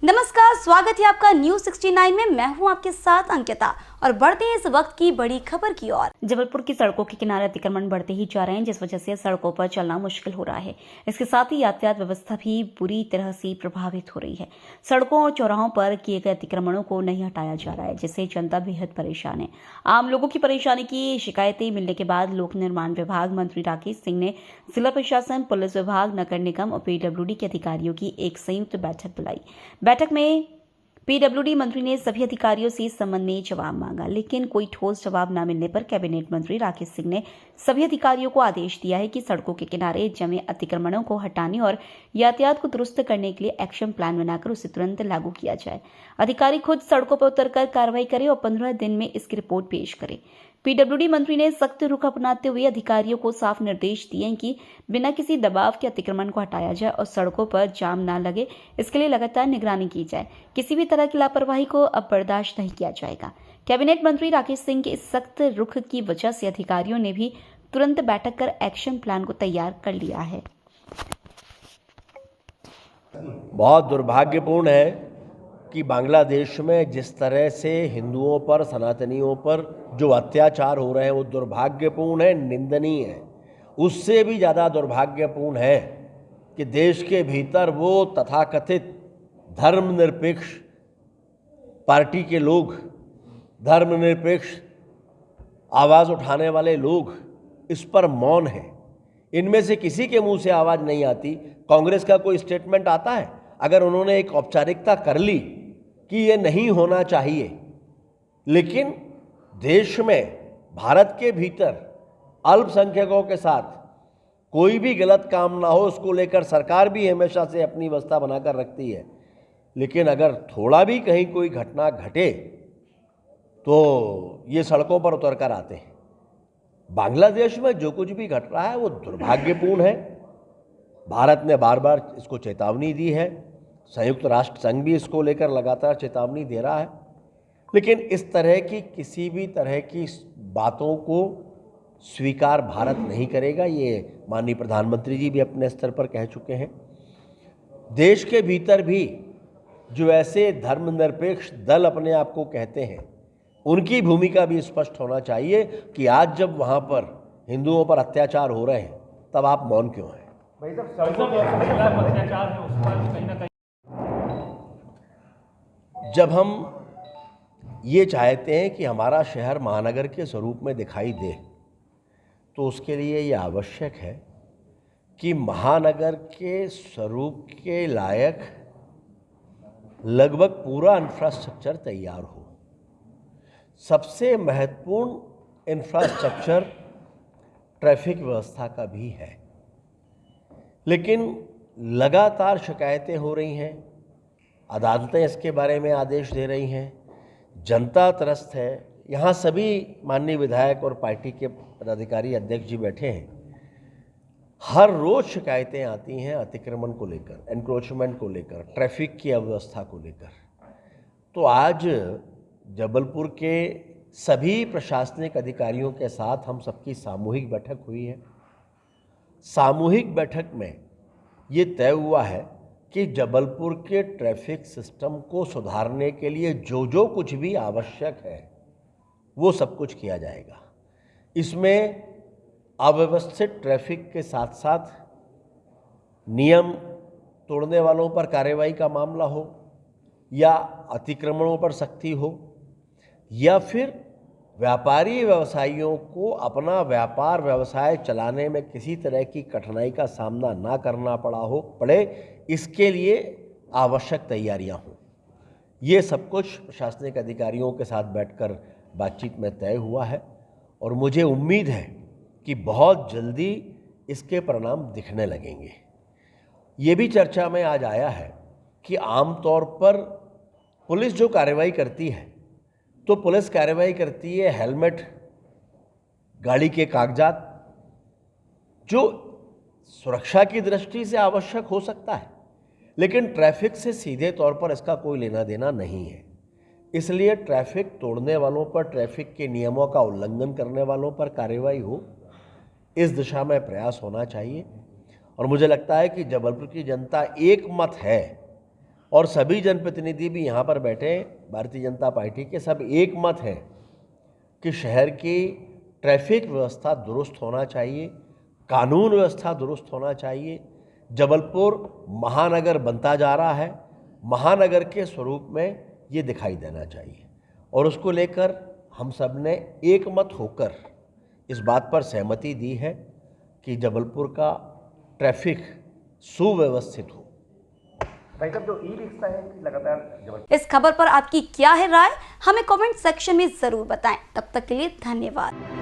नमस्कार, स्वागत है आपका न्यूज 69 में। मैं हूं आपके साथ अंकिता और बढ़ते हैं इस वक्त की बड़ी खबर की ओर। जबलपुर की सड़कों के किनारे अतिक्रमण बढ़ते ही जा रहे हैं, जिस वजह से सड़कों पर चलना मुश्किल हो रहा है। इसके साथ ही यातायात व्यवस्था भी बुरी तरह से प्रभावित हो रही है। सड़कों और चौराहों पर किए गए अतिक्रमणों को नहीं हटाया जा रहा है, जिससे जनता बेहद परेशान है। आम लोगों की परेशानी की शिकायतें मिलने के बाद लोक निर्माण विभाग मंत्री राकेश सिंह ने जिला प्रशासन, पुलिस विभाग, नगर निगम और PWD के अधिकारियों की एक संयुक्त बैठक बुलाई। बैठक में PWD मंत्री ने सभी अधिकारियों से इस संबंध में जवाब मांगा, लेकिन कोई ठोस जवाब न मिलने पर कैबिनेट मंत्री राकेश सिंह ने सभी अधिकारियों को आदेश दिया है कि सड़कों के किनारे जमे अतिक्रमणों को हटाने और यातायात को दुरुस्त करने के लिए एक्शन प्लान बनाकर उसे तुरंत लागू किया जाए। अधिकारी खुद सड़कों पर उतरकर कार्रवाई करें और 15 दिन में इसकी रिपोर्ट पेश करें। PWD मंत्री ने सख्त रुख अपनाते हुए अधिकारियों को साफ निर्देश दिए कि बिना किसी दबाव के अतिक्रमण को हटाया जाए और सड़कों पर जाम न लगे, इसके लिए लगातार निगरानी की जाए। किसी भी तरह की लापरवाही को अब बर्दाश्त नहीं किया जाएगा। कैबिनेट मंत्री राकेश सिंह के इस सख्त रुख की वजह से अधिकारियों ने भी तुरंत बैठक कर एक्शन प्लान को तैयार कर लिया है। बहुत दुर्भाग्यपूर्ण है कि बांग्लादेश में जिस तरह से हिंदुओं पर, सनातनियों पर जो अत्याचार हो रहे हैं वो दुर्भाग्यपूर्ण है, निंदनीय है। उससे भी ज़्यादा दुर्भाग्यपूर्ण है कि देश के भीतर वो तथाकथित धर्मनिरपेक्ष पार्टी के लोग, धर्मनिरपेक्ष आवाज़ उठाने वाले लोग इस पर मौन हैं। इनमें से किसी के मुंह से आवाज़ नहीं आती। कांग्रेस का कोई स्टेटमेंट आता है? अगर उन्होंने एक औपचारिकता कर ली कि ये नहीं होना चाहिए, लेकिन देश में, भारत के भीतर अल्पसंख्यकों के साथ कोई भी गलत काम ना हो, उसको लेकर सरकार भी हमेशा से अपनी व्यवस्था बनाकर रखती है। लेकिन अगर थोड़ा भी कहीं कोई घटना घटे तो ये सड़कों पर उतर कर आते हैं। बांग्लादेश में जो कुछ भी घट रहा है वो दुर्भाग्यपूर्ण है। भारत ने बार बार इसको चेतावनी दी है, संयुक्त राष्ट्र संघ भी इसको लेकर लगातार चेतावनी दे रहा है, लेकिन इस तरह की किसी भी तरह की बातों को स्वीकार भारत नहीं करेगा। ये माननीय प्रधानमंत्री जी भी अपने स्तर पर कह चुके हैं। देश के भीतर भी जो ऐसे धर्मनिरपेक्ष दल अपने आप को कहते हैं, उनकी भूमिका भी स्पष्ट होना चाहिए कि आज जब वहाँ पर हिंदुओं पर अत्याचार हो रहे हैं तब आप मौन क्यों हैं? भाई साहब, सड़कों पर अत्याचार है, उस पर कहीं ना कहीं जब हम ये चाहते हैं कि हमारा शहर महानगर के स्वरूप में दिखाई दे, तो उसके लिए ये आवश्यक है कि महानगर के स्वरूप के लायक लगभग पूरा इंफ्रास्ट्रक्चर तैयार हो। सबसे महत्वपूर्ण इंफ्रास्ट्रक्चर ट्रैफिक व्यवस्था का भी है, लेकिन लगातार शिकायतें हो रही हैं, अदालतें इसके बारे में आदेश दे रही हैं, जनता त्रस्त है। यहाँ सभी माननीय विधायक और पार्टी के पदाधिकारी, अध्यक्ष जी बैठे हैं। हर रोज़ शिकायतें आती हैं अतिक्रमण को लेकर, एनक्रोचमेंट को लेकर, ट्रैफिक की अव्यवस्था को लेकर। तो आज जबलपुर के सभी प्रशासनिक अधिकारियों के साथ हम सबकी सामूहिक बैठक हुई है। सामूहिक बैठक में ये तय हुआ है कि जबलपुर के ट्रैफिक सिस्टम को सुधारने के लिए जो जो कुछ भी आवश्यक है वो सब कुछ किया जाएगा। इसमें अव्यवस्थित ट्रैफिक के साथ साथ नियम तोड़ने वालों पर कार्रवाई का मामला हो, या अतिक्रमणों पर सख्ती हो, या फिर व्यापारी व्यवसायियों को अपना व्यापार व्यवसाय चलाने में किसी तरह की कठिनाई का सामना ना करना पड़े, इसके लिए आवश्यक तैयारियां हों। ये सब कुछ प्रशासनिक अधिकारियों के साथ बैठकर बातचीत में तय हुआ है और मुझे उम्मीद है कि बहुत जल्दी इसके परिणाम दिखने लगेंगे। ये भी चर्चा में आज आया है कि आमतौर पर पुलिस जो कार्रवाई करती है, तो पुलिस कार्रवाई करती है हेलमेट, गाड़ी के कागजात, जो सुरक्षा की दृष्टि से आवश्यक हो सकता है, लेकिन ट्रैफिक से सीधे तौर पर इसका कोई लेना देना नहीं है। इसलिए ट्रैफिक तोड़ने वालों पर, ट्रैफिक के नियमों का उल्लंघन करने वालों पर कार्रवाई हो, इस दिशा में प्रयास होना चाहिए। और मुझे लगता है कि जबलपुर की जनता एक मत है और सभी जनप्रतिनिधि भी यहाँ पर बैठे भारतीय जनता पार्टी के, सब एक मत हैं कि शहर की ट्रैफिक व्यवस्था दुरुस्त होना चाहिए, कानून व्यवस्था दुरुस्त होना चाहिए। जबलपुर महानगर बनता जा रहा है, महानगर के स्वरूप में ये दिखाई देना चाहिए और उसको लेकर हम सब ने एक मत होकर इस बात पर सहमति दी है कि जबलपुर का ट्रैफिक सुव्यवस्थित हो। भाई साहब, जो ई रिक्शा है लगातार जबलपुर। इस खबर पर आपकी क्या है राय, हमें कमेंट सेक्शन में जरूर बताएं। तब तक के लिए धन्यवाद।